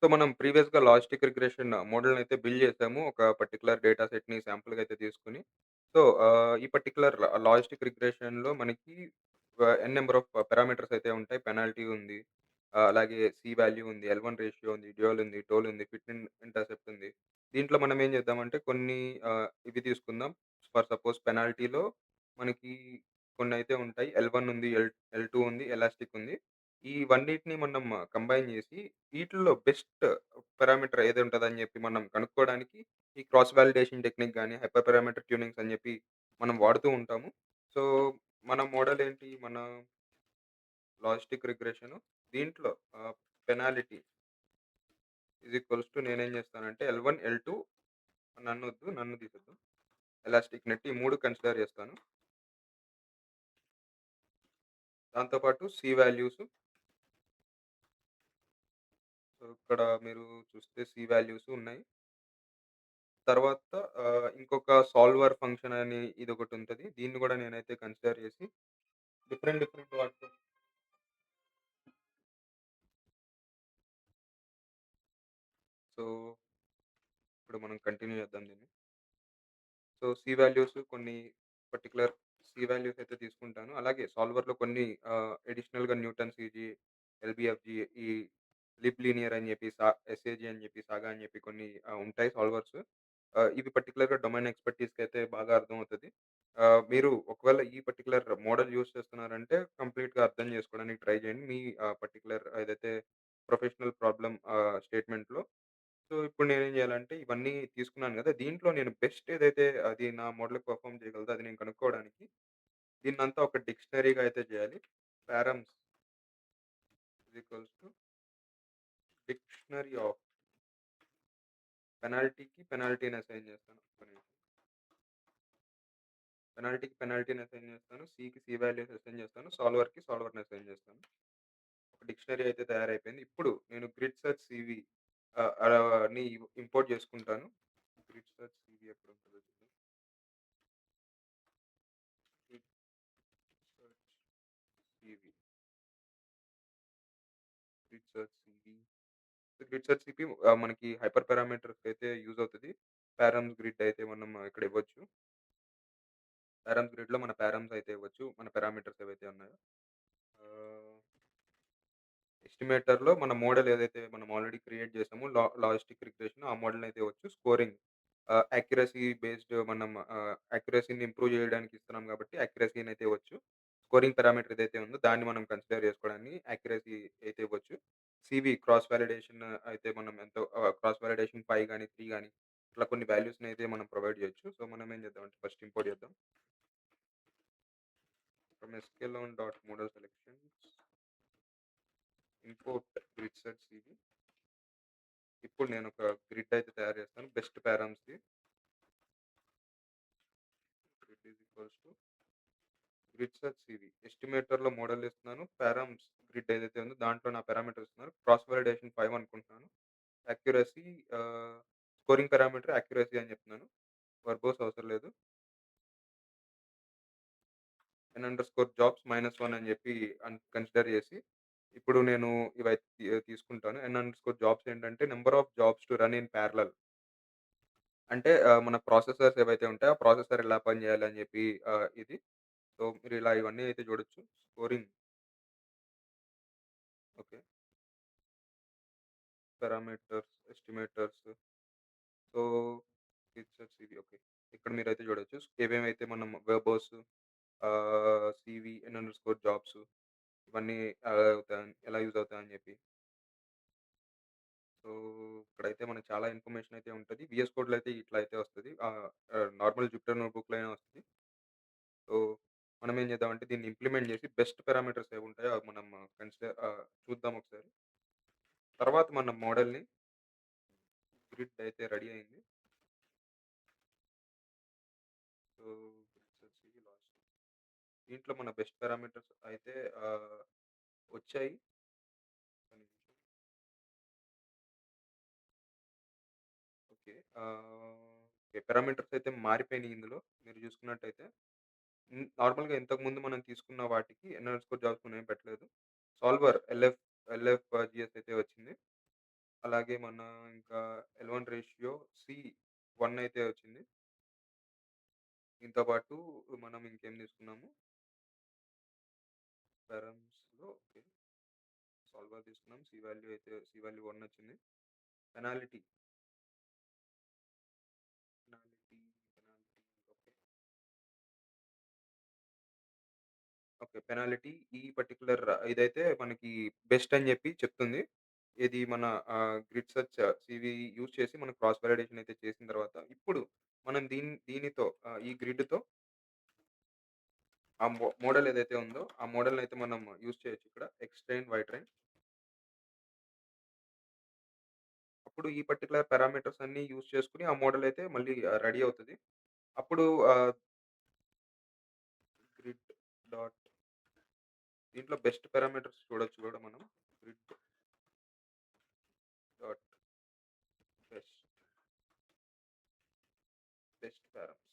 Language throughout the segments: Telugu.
సో, మనం ప్రీవియస్‌గా లాజిస్టిక్ రిగ్రెషన్ మోడల్‌నయితే బిల్డ్ చేసాము. ఒక పర్టిక్యులర్ డేటా సెట్‌ని శాంపుల్‌గా అయితే తీసుకొని. సో, ఈ పర్టిక్యులర్ లాజిస్టిక్ రిగ్రెషన్‌లో మనకి ఎన్ నంబర్ ఆఫ్ పారామీటర్స్ అయితే ఉంటాయి. పెనాల్టీ ఉంది. అలాగే సి వాల్యూ ఉంది. ఎల్1 రేషియో ఉంది. డ్యూయల్ ఉంది. టోల్ ఉంది. ఫిట్ ఇంటర్సెప్ట్ ఉంది. దీంట్లో మనం ఏం చేద్దామంటే కొన్ని ఇవి తీసుకుందాం. ఫర్ సపోజ్ పెనాల్టీలో మనకి కొన్నయితే ఉంటాయి. ఎల్1 ఉంది. ఎల్2 ఉంది. ఎలాస్టిక్ ఉంది. ఈ వన్నిటిని మనం కంబైన్ చేసి ఈటిల్లో బెస్ట్ పారామీటర్ ఏది ఉంటదని చెప్పి మనం కనుక్కోవడానికి ఈ క్రాస్ వాలిడేషన్ టెక్నిక్ గాని, హైపర్ పారామీటర్ ట్యూనింగ్స్ అని చెప్పి మనం వాడుతూ ఉంటాము. సో, మన మోడల్ ఏంటి? మన లాజిస్టిక్ రిగ్రెషన్ దీంట్లో పెనాల్టీ ఈజ్ ఈక్వల్స్ టు నేనేం చేస్తానంటే ఎల్1, ఎల్2 నన్ను తీసేద్దాం. ఎలాస్టిక్ నెట్ ఈ 3 కన్సిడర్ చేస్తాను. దాంతో పాటు సి వాల్యూస్. సో, ఇక్కడ మీరు చూస్తే సి వాల్యూస్ ఉన్నాయి. తర్వాత ఇంకొక సాల్వర్ ఫంక్షన్ అని ఇదొకటుంటది. దీన్ని గూడా నేనైతే కన్సిడర్ చేసి డిఫరెంట్ వాటితో సో, ఇప్పుడు మనం కంటిన్యూ చేద్దాం దీన్ని. సో, సి వాల్యూస్ కొన్ని పర్టిక్యులర్ సి వాల్యూస్ అయితే తీసుకుంటాను. అలాగే సాల్వర్‌లో కొన్ని అడిషనల్‌గా న్యూటన్ సీజీ, ఎల్‌బీఎఫ్‌జీ, ఈ లిబ్ లీనియర్ అని చెప్పి, ఎస్ఏజీ అని చెప్పి, సాగా అని చెప్పి కొన్ని ఉంటాయి సాల్వర్స్. ఇవి పర్టిక్యులర్‌గా డొమైన్ ఎక్స్‌పర్టీస్‌కైతే బాగా అర్థమవుతది. మీరు ఒకవేళ ఈ పర్టిక్యులర్ మోడల్ యూజ్ చేస్తున్నారంటే కంప్లీట్‌గా అర్థం చేసుకోవడానికి ట్రై చేయండి. మీ పర్టిక్యులర్ ఏదైతే ప్రొఫెషనల్ ప్రాబ్లమ్ స్టేట్మెంట్‌లో. సో, ఇప్పుడు నేనేం జేయాలంటే ఇవన్నీ తీసుకున్నాను గదా! దీంట్లో నేను బెస్ట్ ఏదైతే అది నా మోడల్‌కి పెర్ఫార్మ్ చేయగలదో అది నేను కనుక్కోవడానికి దీన్నంతా ఒక డిక్షనరీగా అయితే జేయాలి. Params is equals to dictionary of పెనాల్టీకి పెనాల్టీని అసైన్ చేస్తాను. ఒక్క నిమిషం. పెనాల్టీకి పెనాల్టీని అసైన్ చేస్తాను. సికి సి వాల్యూస్ అసైన్ చేస్తాను. సాల్వర్‌కి సాల్వర్‌ని అసైన్ చేస్తాను. ఒక డిక్షనరీ అయితే తయారైపోయింది. ఇప్పుడు నేను గ్రిడ్ సెర్చ్ సివి ని ఇంపోర్ట్ చేసుకుంటాను. గ్రిడ్ సెర్చ్ సివి ఎక్కడుంటదో చూద్దాం. Grid search CV, grid search CV. Grid search CV మనకి హైపర్ పారామీటర్స్‌కైతే యూజ్ అవుతది. పారమ్స్ గ్రిడ్ అయితే మనం ఇక్కడ ఇవ్వచ్చు. పారమ్స్ గ్రిడ్‌లో మన పారమ్స్ అయితే ఇవ్వచ్చు. మన పారామీటర్స్ ఏవైతే ఉన్నాయో. ఆహ్, ఎస్టిమేటర్‌లో మన మోడల్ ఏదైతే మనం ఆల్రెడీ క్రియేట్ చేసామో లాజిస్టిక్ రిగ్రెషన్ ఆ మోడల్‌ని అయితే ఇవ్వచ్చు. స్కోరింగ్ యాక్యురసీ బేస్డ్ మనం యాక్యురసీని ఇంప్రూవ్ చేయడానికి ఇస్తున్నాం కాబట్టి యాక్యురసీని అయితే ఇవ్వచ్చు. స్కోరింగ్ పారామీటర్ ఏదైతే ఉందో దాన్ని మనం కన్సిడర్ చేసుకోవడాన్ని యాక్యురసీ అయితే ఇవ్వచ్చు. సివి క్రాస్ వాలిడేషన్ అయితే మనం ఎంతో క్రాస్ వాలిడేషన్ 5 గాని, 3 గాని ఇట్లా కొన్ని వాల్యూస్‌ని అయితే మనం ప్రొవైడ్ చేయొచ్చు. సో, మనం ఏం చేద్దామంటే ఫస్ట్ ఇంపోర్ట్ చేద్దాం. From SQL dot model selections import grid సెట్ సివి. ఇప్పుడు నేను ఒక గ్రిడ్ అయితే తయారు చేస్తాను. బెస్ట్ పారామ్స్‌ది. Grid is equals to grid search CV. ఎస్టిమేటర్‌లో మోడల్ ఇస్తున్నాను. పారామ్స్ గ్రిడ్ ఏదైతే ఉందో దాంట్లో నా పారామీటర్ ఇస్తున్నాను. క్రాస్ వాలిడేషన్ 5 అనుకుంటున్నాను. యాక్యురసీ స్కోరింగ్ పారామీటర్ యాక్యురసీ అని చెప్తున్నాను. వర్బోస్ అవసరం లేదు. ఎన్ అండర్ స్కోర్ జాబ్స్ -1 అని చెప్పి కన్సిడర్ చేసి ఇప్పుడు నేను ఇవైతే తీసుకుంటాను. ఎన్ అండర్ స్కోర్ జాబ్స్ ఏంటంటే number of jobs to run in parallel. అంటే మన ప్రాసెసర్స్ ఏవైతే ఉంటాయో ఆ ప్రాసెసర్ ఎలా పనిచేయాలి అని చెప్పి ఇది. సో, మీరు ఇలా ఇవన్నీ అయితే చూడొచ్చు. Scoring okay. Parameters, estimators. So, features ఇవి ఓకే. ఇక్కడ మీరైతే చూడొచ్చు. ఏవేవైతే మనం verbose, CV, n underscore jobs ఇవన్నీ ఎలా యూజ్ అవుతాయని చెప్పి. సో, ఇక్కడైతే మనకు చాలా ఇన్ఫర్మేషన్ అయితే ఉంటది. వీఎస్ కోడ్‌లో అయితే ఇట్లా అయితే వస్తది. నార్మల్ జుపిటర్ నోట్‌బుక్‌లో అయినా వస్తది. సో, మనం ఏం చేద్దామంటే దీన్ని ఇంప్లిమెంట్ చేసి బెస్ట్ పారామీటర్స్ ఏవుంటాయో అవి మనం చూద్దాం ఒకసారి. తర్వాత మన మోడల్‌ని గ్రిడ్ అయితే రెడీ అయింది. సో, గ్రిడ్ సెర్చ్ ఇది లాస్ట్. దీంట్లో మన బెస్ట్ పారామీటర్స్ అయితే వచ్చాయి. ఒక్క నిమిషం. ఓకే. ఓకే. పారామీటర్స్ అయితే మారిపోయినాయి ఇందులో. మీరు చూసుకున్నట్టయితే. నార్మల్‌గా ఇంతకుముందు మనం తీసుకున్న వాటికి ఎన్ అండర్ స్కోర్ జాబ్స్ మనం ఏం పెట్టలేదు. సాల్వర్ ఎల్ఎఫ్‌జిఎస్ అయితే వచ్చింది. అలాగే మన ఇంకా L1 రేషియో C1 అయితే వచ్చింది. దీంతో పాటు మనం ఇంకేం తీసుకున్నాము పెరమ్స్‌లో ఓకే. సాల్వర్ తీసుకున్నాం. సి వాల్యూ 1 వచ్చింది. Penalty, penalty, penalty okay. Okay. Penalty ఈ పర్టిక్యులర్ ఇదైతే మనకి బెస్ట్ అని జెప్పి చెప్తుంది. ఇది మన గ్రిడ్ సెర్చ్ సీవీ యూజ్ చేసి మనం క్రాస్ వాలిడేషన్ అయితే చేసిన తర్వాత, ఇప్పుడు మనం దీనితో ఈ గ్రిడ్‌తో ఆ మోడల్ ఏదైతే ఉందో, ఆ మోడల్‌నయితే మనం యూజ్ చేయొచ్చు ఇక్కడ. X train, Y train. అప్పుడు ఈ పర్టిక్యులర్ పారామీటర్స్ అన్నీ యూజ్ చేసుకొని ఆ మోడల్ అయితే మళ్ళీ రెడీ అవుతది. అప్పుడు గ్రిడ్ డాట్ దీంట్లో బెస్ట్ పారామీటర్స్ చూడొచ్చు గూడా మనం. Grid dot best, best parameters.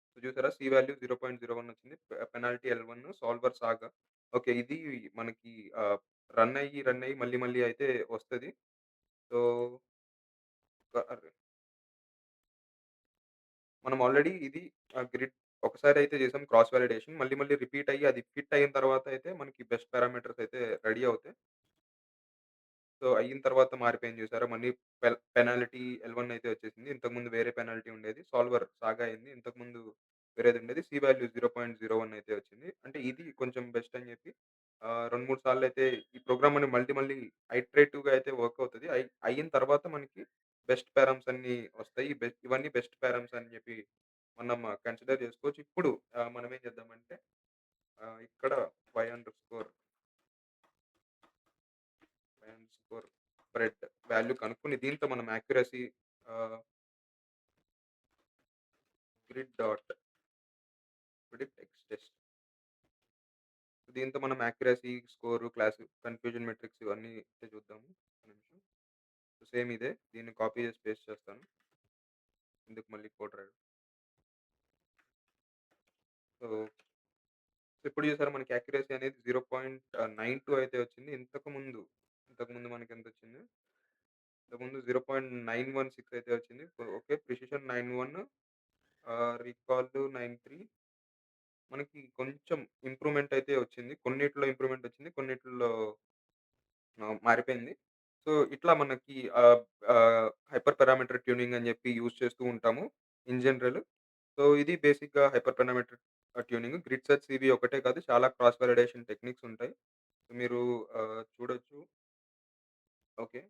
So చూసారా సి వాల్యూ 0.01 వచ్చింది. పెనాల్టీ L1, సాల్వర్ సాగా. ఓకే. ఇది మనకి రన్ అయ్యి మళ్ళీ మళ్ళీ అయితే వస్తది. సో, అరే మనం ఆల్రెడీ ఇది గ్రిడ్ ఒకసారి అయితే చేసాం క్రాస్ వాలిడేషన్. మళ్ళీ మళ్ళీ రిపీట్ అయ్యి అది ఫిట్ అయిన తర్వాత అయితే మనకి బెస్ట్ పారామీటర్స్ అయితే రెడీ అవుతాయి. సో, అయిన తర్వాత మారిపోయింది చూసారా? మళ్ళీ పెనాల్టీ L1 అయితే వచ్చేసింది. ఇంతకుముందు వేరే పెనాల్టీ ఉండేది. సాల్వర్ సాగా అయింది. ఇంతకుముందు వేరేదుండేది. సి వాల్యూ 0.01 అయితే వచ్చింది. అంటే ఇది కొంచెం బెస్ట్ అని చెప్పి 2, 3 సార్లయితే ఈ ప్రోగ్రామ్ అని మళ్ళీ ఐటరేటివ్‌గా అయితే వర్క్ అవుతది. అయిన తర్వాత మనకి బెస్ట్ పారామ్స్ అన్నీ వస్తాయి. ఇవన్నీ బెస్ట్ పారామ్స్ అని చెప్పి మనం కన్సిడర్ చేసుకోవచ్చు. ఇప్పుడు మనం ఏం చేద్దామంటే ఇక్కడ y అండర్‌స్కోర్ బ్రెడ్ వాల్యూ కనుక్కొని దీంతో మనం accuracy ah, grid dot predict X test దీంతో మనం accuracy, score, class, confusion metrics ఇవన్నీ అయితే చూద్దాము. ఒక్క నిమిషం. సేమ్ ఇదే. దీన్ని కాపీ చేసి పేస్ట్ చేస్తాను. ఎందుకు మళ్ళీ కోడ్ రాయడం. సో, ఇప్పుడు చూసారా మనకి యాక్యురసీ అనేది 0.92 అయితే వచ్చింది. ఇంతకుముందు మనకెంతొచ్చింది? ఇంతకుముందు 0.916 అయితే వచ్చింది. ఓకే. ప్రిసిషన్ 91 రీకాల్ 93 మనకి కొంచెం ఇంప్రూవ్‌మెంట్ అయితే వచ్చింది. కొన్నిటిలో ఇంప్రూవ్‌మెంట్ వచ్చింది. కొన్నిటిల్లో మారిపోయింది. సో, ఇట్లా మనకి హైపర్ పారామీటర్ ట్యూనింగ్ అని చెప్పి యూజ్ చేస్తూ ఉంటాము ఇన్ జనరల్. సో, ఇది బేసిక్‌గా hyper parameter tuning. Grid search ఇవి ఒకటే కాదు చాలా క్రాస్ వాలిడేషన్ టెక్నిక్స్ ఉంటాయి. మీరు చూడొచ్చు. ఓకే.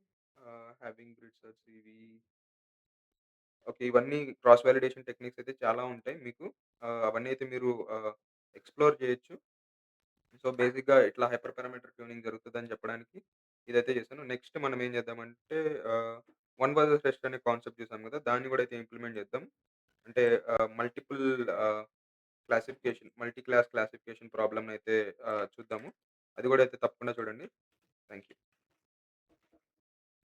హావింగ్ గ్రిడ్ సెర్చ్ ఇవి ఓకే. ఇవన్నీ క్రాస్ వాలిడేషన్ టెక్నిక్స్ అయితే చాలా ఉంటాయి మీకు. అవన్నీ అయితే మీరు ఎక్స్‌ప్లోర్ చేయొచ్చు. సో, బేసిక్‌గా ఇట్లా హైపర్ పారామీటర్ ట్యూనింగ్ జరుగుతదని చెప్పడానికి ఇదైతే చేశాను. నెక్స్ట్ మనం ఏం చేద్దామంటే వన్ వర్సెస్ టెస్ట్ అనే కాన్సెప్ట్ చూసాం కదా! దాన్ని కూడా అయితే ఇంప్లిమెంట్ చేద్దాం. అంటే మల్టిపుల్ ఆహ్, మల్టీ క్లాస్ క్లాసిఫికేషన్ ప్రాబ్లమ్‌నయితే చూద్దాము. అది కూడా అయితే తప్పకుండా చూడండి. Thank you.